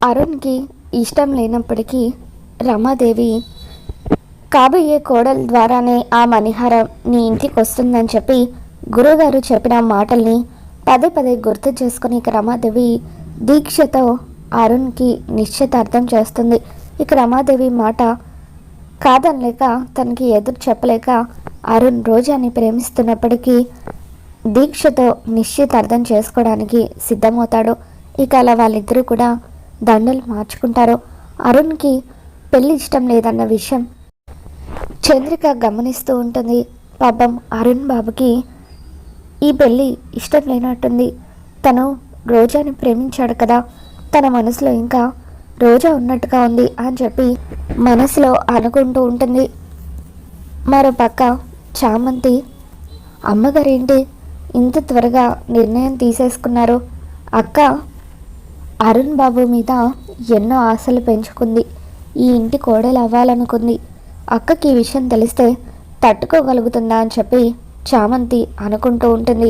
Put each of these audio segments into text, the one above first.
అరుణ్కి ఇష్టం లేనప్పటికీ రమాదేవి కాబోయే కోడల ద్వారానే ఆ మణిహారం నీ ఇంటికి వస్తుందని చెప్పి గురువుగారు చెప్పిన మాటల్ని పదే పదే గుర్తు చేసుకుని ఇక రమాదేవి దీక్షతో అరుణ్కి నిశ్చితార్థం చేస్తుంది. ఇక రమాదేవి మాట కాదనలేక తనకి ఎదురు చెప్పలేక అరుణ్ రోజాని ప్రేమిస్తున్నప్పటికీ దీక్షతో నిశ్చితార్థం చేసుకోవడానికి సిద్ధమవుతాడు. ఇక అలా వాళ్ళిద్దరూ కూడా దండలు మార్చుకుంటారు. అరుణ్కి పెళ్ళి ఇష్టం లేదన్న విషయం చంద్రిక గమనిస్తూ ఉంటుంది. పాపం అరుణ్ బాబుకి ఈ పెళ్ళి ఇష్టం లేనట్టుంది. తను రోజాని ప్రేమించాడు కదా, తన మనసులో ఇంకా రోజా ఉన్నట్టుగా ఉంది అని చెప్పి మనసులో అనుకుంటూ ఉంటుంది. మరో పక్క చామంతి అమ్మగారేంటి ఇంత త్వరగా నిర్ణయం తీసేసుకున్నారు? అక్క అరుణ్ బాబు మీద ఎన్నో ఆశలు పెంచుకుంది, ఈ ఇంటి కోడలు అవ్వాలనుకుంది. అక్కకి ఈ విషయం తెలిస్తే తట్టుకోగలుగుతుందా అని చెప్పి చామంతి అనుకుంటూ ఉంటుంది.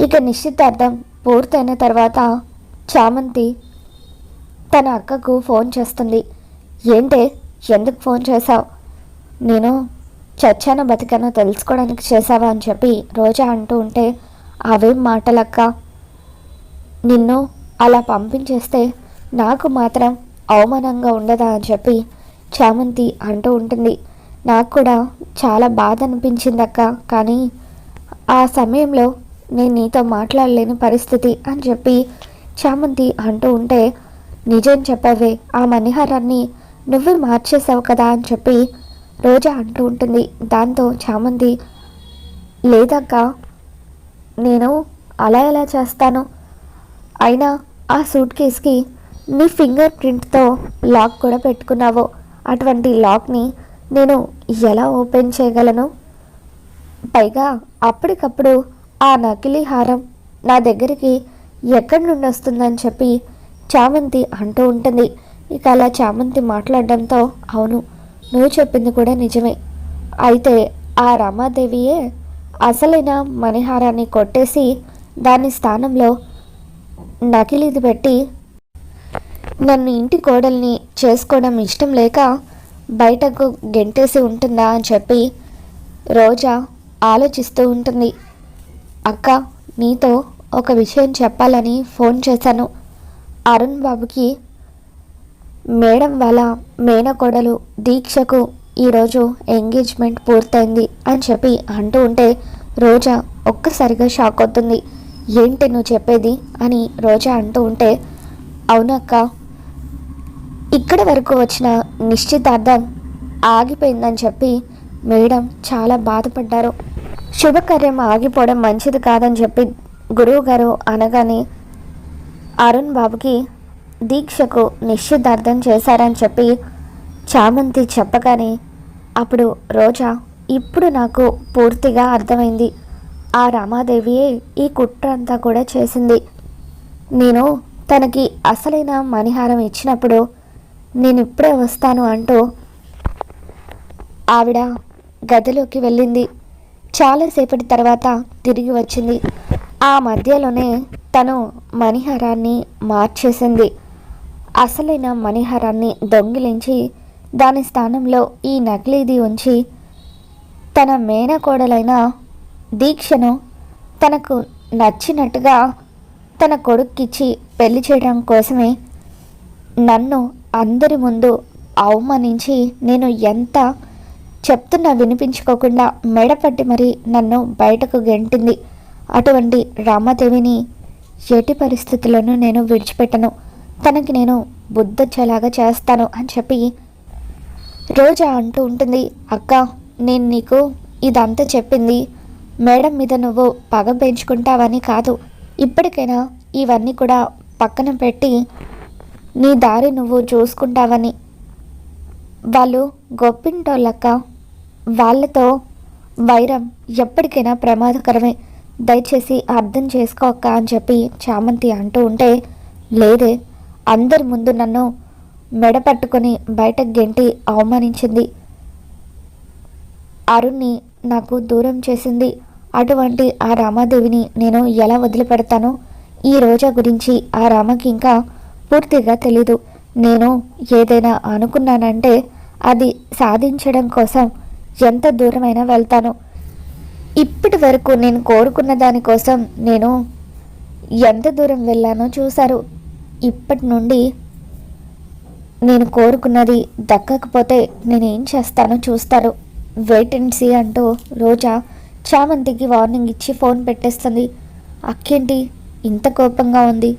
ఇక నిశ్చితార్థం పూర్తయిన తర్వాత చామంతి తన అక్కకు ఫోన్ చేస్తుంది. ఏంటే, ఎందుకు ఫోన్ చేశావు? నేను చచ్చానో బతికానో తెలుసుకోవడానికి చేశావా అని చెప్పి రోజా అంటూ ఉంటే, అవేం మాటలక్క, నిన్ను అలా పంపించేస్తే నాకు మాత్రం అవమానంగా ఉండదా అని చెప్పి చామంతి అంటూ ఉంటుంది. నాకు కూడా చాలా బాధ అనిపించింది అక్క, కానీ ఆ సమయంలో నేను నీతో మాట్లాడలేని పరిస్థితి అని చెప్పి చామంతి అంటూ ఉంటే, నిజం చెప్పవే, ఆ మణిహారాన్ని నువ్వే మార్చేసావు కదా అని చెప్పి రోజా అంటూ ఉంటుంది. దాంతో చామంతి, లేదక్క, నేను అలా ఎలా చేస్తాను? అయినా ఆ సూట్ కేస్కి నీ ఫింగర్ ప్రింట్తో లాక్ కూడా పెట్టుకున్నావు, అటువంటి లాక్ని నేను ఎలా ఓపెన్ చేయగలను? పైగా అప్పటికప్పుడు ఆ నకిలీ హారం నా దగ్గరికి ఎక్కడి నుండి వస్తుందని చెప్పి చామంతి అంటూ ఉంటుంది. ఇక అలా చామంతి మాట్లాడడంతో, అవును, నువ్వు చెప్పింది కూడా నిజమే. అయితే ఆ రమాదేవియే అసలైన మణిహారాన్ని కొట్టేసి దాని స్థానంలో నకిలీది పెట్టి నన్ను ఇంటి కోడల్ని చేసుకోవడం ఇష్టం లేక బయటకు గెంటేసి ఉంటుందా అని చెప్పి రోజా ఆలోచిస్తూ ఉంటుంది. అక్క, నీతో ఒక విషయం చెప్పాలని ఫోన్ చేశాను. అరుణ్ బాబుకి మేడం వాళ్ళ మేనకోడలు దీక్షకు ఈరోజు ఎంగేజ్మెంట్ పూర్తయింది అని చెప్పి అంటూ ఉంటే రోజా ఒక్కసారిగా షాక్ అవుతుంది. ఏంటి నువ్వు చెప్పేది అని రోజా అంటూ ఉంటే, అవునక్క, ఇక్కడ వరకు వచ్చిన నిశ్చితార్థం ఆగిపోయిందని చెప్పి మేడం చాలా బాధపడ్డారు. శుభకార్యం ఆగిపోవడం మంచిది కాదని చెప్పి గురువు గారు అనగానే అరుణ్ బాబుకి దీక్షకు నిశ్చితార్థం చేశారని చెప్పి చామంతి చెప్పగానే అప్పుడు రోజా, ఇప్పుడు నాకు పూర్తిగా అర్థమైంది, ఆ రమాదేవియే ఈ కుట్ర అంతా కూడా చేసింది. నేను తనకి అసలైన మణిహారం ఇచ్చినప్పుడు నేను ఇప్పుడే వస్తాను అంటూ ఆవిడ గదిలోకి వెళ్ళింది. చాలాసేపటి తర్వాత తిరిగి వచ్చింది. ఆ మధ్యలోనే తను మణిహారాన్ని మార్చేసింది. అసలైన మణిహారాన్ని దొంగిలించి దాని స్థానంలో ఈ నకిలీది ఉంచి తన మేనకోడలైన దీక్షను తనకు నచ్చినట్టుగా తన కొడుక్కిచ్చి పెళ్లి చేయడం కోసమే నన్ను అందరి ముందు అవమానించి, నేను ఎంత చెప్తున్నా వినిపించుకోకుండా మెడపట్టి మరి నన్ను బయటకు గెంటింది. అటువంటి రామాదేవిని ఎట్టి పరిస్థితుల్లోనూ నేను విడిచిపెట్టను, తనకి నేను బుద్ధొచ్చేలాగా చేస్తాను అని చెప్పి రోజా అంటూ ఉంటుంది. అక్క, నేను నీకు ఇదంతా చెప్పింది మేడం మీద నువ్వు పగ పెంచుకుంటావని కాదు, ఇప్పటికైనా ఇవన్నీ కూడా పక్కన పెట్టి నీ దారి నువ్వు చూసుకుంటావని. వాళ్ళు గొప్పింటోళ్ళక్క, వాళ్ళతో వైరం ఎప్పటికైనా ప్రమాదకరమే, దయచేసి అర్థం చేసుకోక్క అని చెప్పి చామంతి అంటూ ఉంటే, లేదే, అందరి ముందు నన్ను మెడపట్టుకొని బయటకు గెంటి అవమానించింది, అరుణ్ని నాకు దూరం చేసింది. అటువంటి ఆ రామాదేవిని నేను ఎలా వదిలిపెడతాను? ఈ రోజా గురించి ఆ రామకి ఇంకా పూర్తిగా తెలీదు. నేను ఏదైనా అనుకున్నానంటే అది సాధించడం కోసం ఎంత దూరమైనా వెళ్తాను. ఇప్పటి వరకు నేను కోరుకున్న దానికోసం నేను ఎంత దూరం వెళ్ళానో చూశారు. ఇప్పటి నుండి నేను కోరుకున్నది దక్కకపోతే నేనేం చేస్తానో చూస్తారు. వెయిట్ అండ్ సీ అంటూ రోజా చామంతికి వార్నింగ్ ఇచ్చి ఫోన్ పెట్టేస్తుంది. అక్కేంటి ఇంత కోపంగా ఉంది,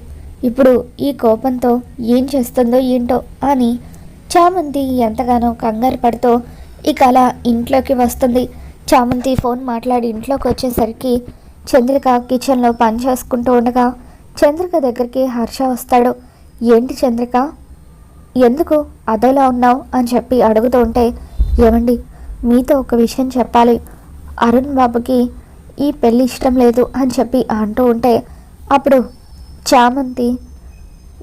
ఇప్పుడు ఈ కోపంతో ఏం చేస్తుందో ఏంటో అని చామంతి ఎంతగానో కంగారు పడుతూ ఇక అలా ఇంట్లోకి వస్తుంది. చామంతి ఫోన్ మాట్లాడి ఇంట్లోకి వచ్చేసరికి చంద్రిక కిచెన్లో పని చేసుకుంటూ ఉండగా చంద్రిక దగ్గరికి హర్ష వస్తాడు. ఏంటి చంద్రిక, ఎందుకు అదోలా ఉన్నావు అని చెప్పి అడుగుతూ ఉంటే, ఏమండి మీతో ఒక విషయం చెప్పాలి, అరుణ్ బాబుకి ఈ పెళ్ళి ఇష్టం లేదు అని చెప్పి అంటూ ఉంటే అప్పుడు చామంతి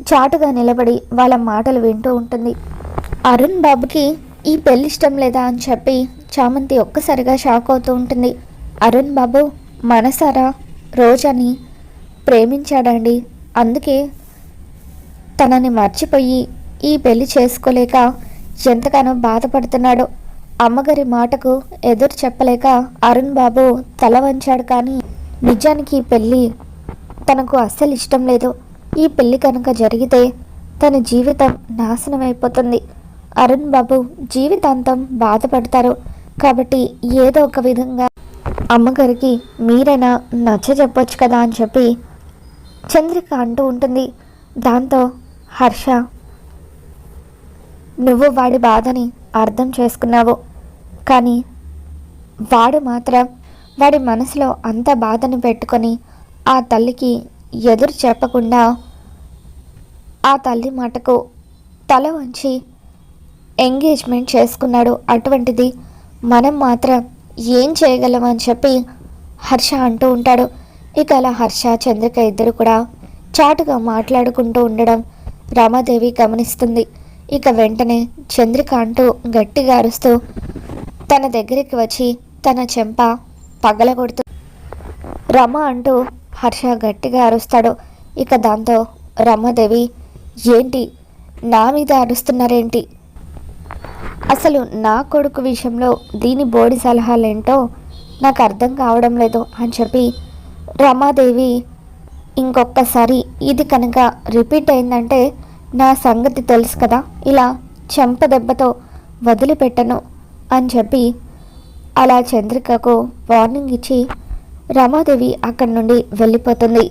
చాటుగా నిలబడి వాళ్ళ మాటలు వింటూ ఉంటుంది. అరుణ్ బాబుకి ఈ పెళ్ళి ఇష్టం లేదా అని చెప్పి చామంతి ఒక్కసారిగా షాక్ అవుతూ ఉంటుంది. అరుణ్ బాబు మనసారా రోజాని ప్రేమించాడండి, అందుకే తనని మర్చిపోయి ఈ పెళ్లి చేసుకోలేక ఎంతగానో బాధపడుతున్నాడు. అమ్మగారి మాటకు ఎదురు చెప్పలేక అరుణ్ బాబు తల వంచాడు. కానీ నిజానికి ఈ పెళ్ళి తనకు అస్సలు ఇష్టం లేదు. ఈ పెళ్ళి కనుక జరిగితే తన జీవితం నాశనం అయిపోతుంది. అరుణ్ బాబు జీవితాంతం బాధపడతారు. కాబట్టి ఏదో ఒక విధంగా అమ్మగారికి మీరైనా నచ్చ చెప్పొచ్చు కదా అని చెప్పి చంద్రిక అంటూ ఉంటుంది. దాంతో హర్ష, నువ్వు వాడి బాధని అర్థం చేసుకున్నావు, కానీ వాడు మాత్రం వాడి మనసులో అంత బాధను పెట్టుకొని ఆ తల్లికి ఎదురు చెప్పకుండా ఆ తల్లి మాటకు తల వంచి ఎంగేజ్మెంట్ చేసుకున్నాడు. అటువంటిది మనం మాత్రం ఏం చేయగలమని చెప్పి హర్ష అంటూ ఉంటాడు. ఇక అలా హర్ష చంద్రిక ఇద్దరు కూడా చాటుగా మాట్లాడుకుంటూ ఉండడం రమాదేవి గమనిస్తుంది. ఇక వెంటనే చంద్రిక అంటూ గట్టిగా అరుస్తూ తన దగ్గరికి వచ్చి తన చెంప పగలగొడుతూ రమ అంటూ హర్ష గట్టిగా అరుస్తాడు. ఇక దాంతో రమాదేవి, ఏంటి నా మీద అరుస్తున్నారేంటి, అసలు నా కొడుకు విషయంలో దీని బోడి సలహాలేంటో నాకు అర్థం కావడం లేదు అని చెప్పి రమాదేవి, ఇంకొకసారి ఇది కనుక రిపీట్ అయిందంటే నా సంగతి తెలుసు కదా, ఇలా చెంప దెబ్బతో వదిలిపెట్టను అని చెప్పి అలా చంద్రికకు వార్నింగ్ ఇచ్చి రమాదేవి అక్కడి నుండి వెళ్ళిపోతుంది.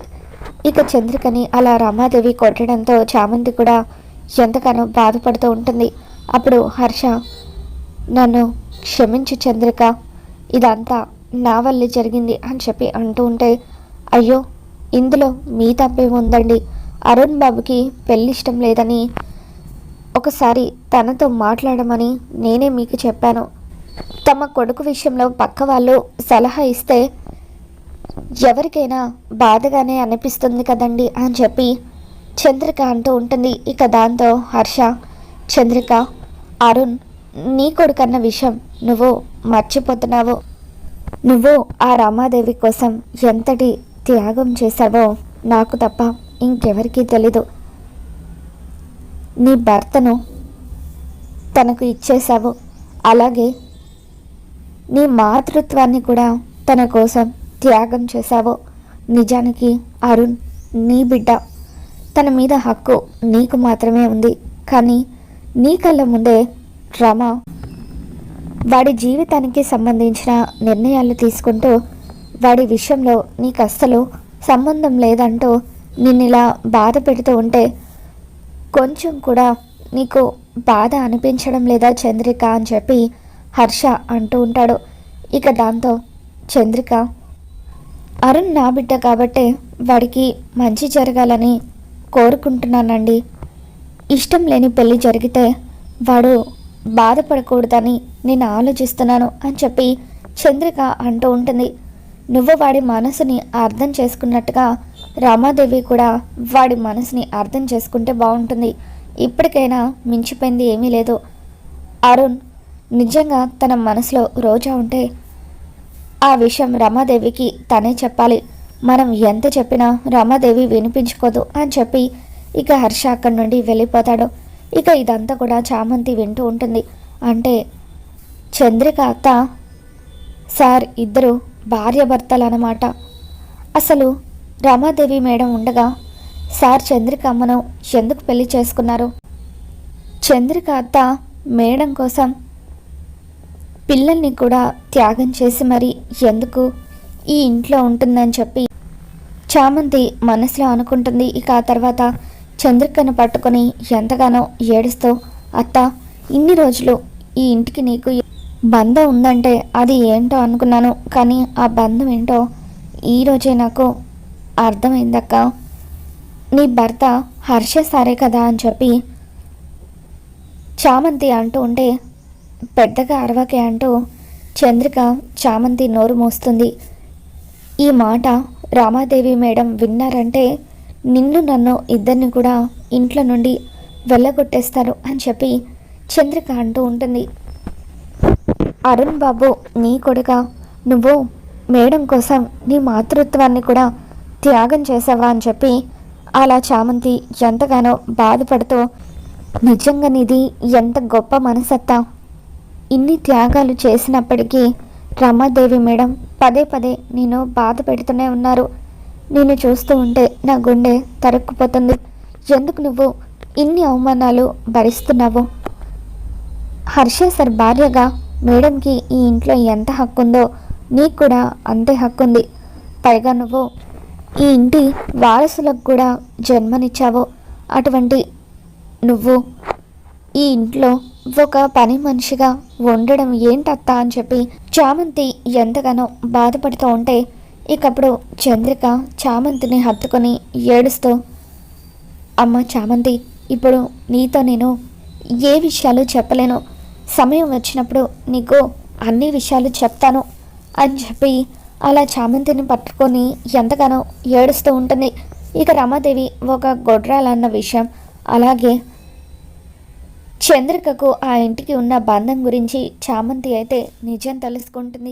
ఇక చంద్రికని అలా రమాదేవి కొట్టడంతో చామంతి కూడా ఎంతగానో బాధపడుతూ ఉంటుంది. అప్పుడు హర్ష, నన్ను క్షమించు చంద్రిక, ఇదంతా నా వల్లే జరిగింది అని చెప్పి అంటూ ఉంటే, అయ్యో ఇందులో మీ తప్పేముందండి, అరుణ్ బాబుకి పెళ్ళి ఇష్టం లేదని ఒకసారి తనతో మాట్లాడమని నేనే మీకు చెప్పాను. తమ కొడుకు విషయంలో పక్క వాళ్ళు సలహా ఇస్తే ఎవరికైనా బాధగానే అనిపిస్తుంది కదండి అని చెప్పి చంద్రిక అంటూ ఉంటుంది. ఇక దాంతో హర్ష, చంద్రిక, అరుణ్ నీ కొడుకన్న విషయం నువ్వు మర్చిపోతున్నావు. నువ్వు ఆ రమాదేవి కోసం ఎంతటి త్యాగం చేశావో నాకు తప్ప ఇంకెవరికీ తెలీదు. నీ భర్తను తనకు ఇచ్చేశావు, అలాగే నీ మాతృత్వాన్ని కూడా తన కోసం త్యాగం చేశావు. నిజానికి అరుణ్ నీ బిడ్డ, తన మీద హక్కు నీకు మాత్రమే ఉంది. కానీ నీ కళ్ళ ముందే రమ వాడి జీవితానికి సంబంధించిన నిర్ణయాలు తీసుకుంటూ వాడి విషయంలో నీకు అస్సలు సంబంధం లేదంటూ నిన్నిలా బాధ పెడుతూ ఉంటే కొంచెం కూడా నీకు బాధ అనిపించడం లేదా చంద్రిక అని చెప్పి హర్ష అంటూ ఉంటాడు. ఇక దాంతో చంద్రిక, అరుణ్ నా బిడ్డ కాబట్టే వాడికి మంచి జరగాలని కోరుకుంటున్నానండి. ఇష్టం లేని పెళ్ళి జరిగితే వాడు బాధపడకూడదని నేను ఆలోచిస్తున్నాను అని చెప్పి చంద్రిక అంటూ ఉంటుంది. నువ్వు వాడి మనసుని అర్థం చేసుకున్నట్టుగా రమాదేవి కూడా వాడి మనసుని అర్థం చేసుకుంటే బాగుంటుంది. ఇప్పటికైనా మించిపోయింది ఏమీ లేదు. అరుణ్ నిజంగా తన మనసులో రోజా ఉంటే ఆ విషయం రమాదేవికి తనే చెప్పాలి. మనం ఎంత చెప్పినా రమాదేవి వినిపించుకోదు అని చెప్పి ఇక హర్ష అక్కడి నుండి వెళ్ళిపోతాడు. ఇక ఇదంతా కూడా చామంతి వింటూ ఉంటుంది. అంటే చంద్రిక అత్త సార్ ఇద్దరు భార్యాభర్తలు అన్నమాట. అసలు రమాదేవి మేడం ఉండగా సార్ చంద్రిక అమ్మను ఎందుకు పెళ్లి చేసుకున్నారు? చంద్రిక అత్త మేడం కోసం పిల్లల్ని కూడా త్యాగం చేసి మరి ఎందుకు ఈ ఇంట్లో ఉంటుందని చెప్పి చామంతి మనసులో అనుకుంటుంది. ఇక ఆ తర్వాత చంద్రికను పట్టుకొని ఎంతగానో ఏడుస్తూ, అత్త ఇన్ని రోజులు ఈ ఇంటికి నీకు బంధం ఉందంటే అది ఏంటో అనుకున్నాను, కానీ ఆ బంధం ఏంటో ఈరోజే నాకు అర్థమైందక్క. నీ భర్త హర్ష సారే కదా అని చెప్పి చామంతి అంటూ ఉంటే, పెద్దగా అరవకే అంటూ చంద్రిక చామంతి నోరు మోస్తుంది. ఈ మాట రామాదేవి మేడం విన్నారంటే నిన్ను నన్ను ఇద్దరిని కూడా ఇంట్లో నుండి వెళ్ళగొట్టేస్తారు అని చెప్పి చంద్రిక అంటూ ఉంటుంది. అరుణ్ బాబు నీ కొడుక, నువ్వు మేడం కోసం నీ మాతృత్వాన్ని కూడా త్యాగం చేసావా అని చెప్పి అలా చామంతి ఎంతగానో బాధపడుతూ, నిజంగా నీది ఎంత గొప్ప మనసత్తా. ఇన్ని త్యాగాలు చేసినప్పటికీ రమాదేవి మేడం పదే పదే నేను బాధ పెడుతూనే ఉన్నారు. నేను చూస్తూ ఉంటే నా గుండె తరుక్కుపోతుంది. ఎందుకు నువ్వు ఇన్ని అవమానాలు భరిస్తున్నావు? హర్ష సార్ భార్యగా మేడంకి ఈ ఇంట్లో ఎంత హక్కు ఉందో నీకు కూడా అంతే హక్కు ఉంది. పైగా నువ్వు ఈ ఇంటి వారసులకు కూడా జన్మనిచ్చావు. అటువంటి నువ్వు ఈ ఇంట్లో ఒక పని మనిషిగా ఉండడం ఏంటత్తా అని చెప్పి చామంతి ఎంతగానో బాధపడుతూ ఉంటే, ఇకప్పుడు చంద్రిక చామంతిని హత్తుకొని ఏడుస్తూ, అమ్మ చామంతి, ఇప్పుడు నీతో నేను ఏ విషయాలు చెప్పలేను, సమయం వచ్చినప్పుడు నీకు అన్ని విషయాలు చెప్తాను అని చెప్పి అలా చామంతిని పట్టుకొని ఎంతగానో ఏడుస్తూ ఉంటుంది. ఇక రమాదేవి ఒక గొడ్రాలన్న విషయం, అలాగే చంద్రికకు ఆ ఇంటికి ఉన్న బంధం గురించి చామంతి అయితే నిజం తెలుసుకుంటుంది.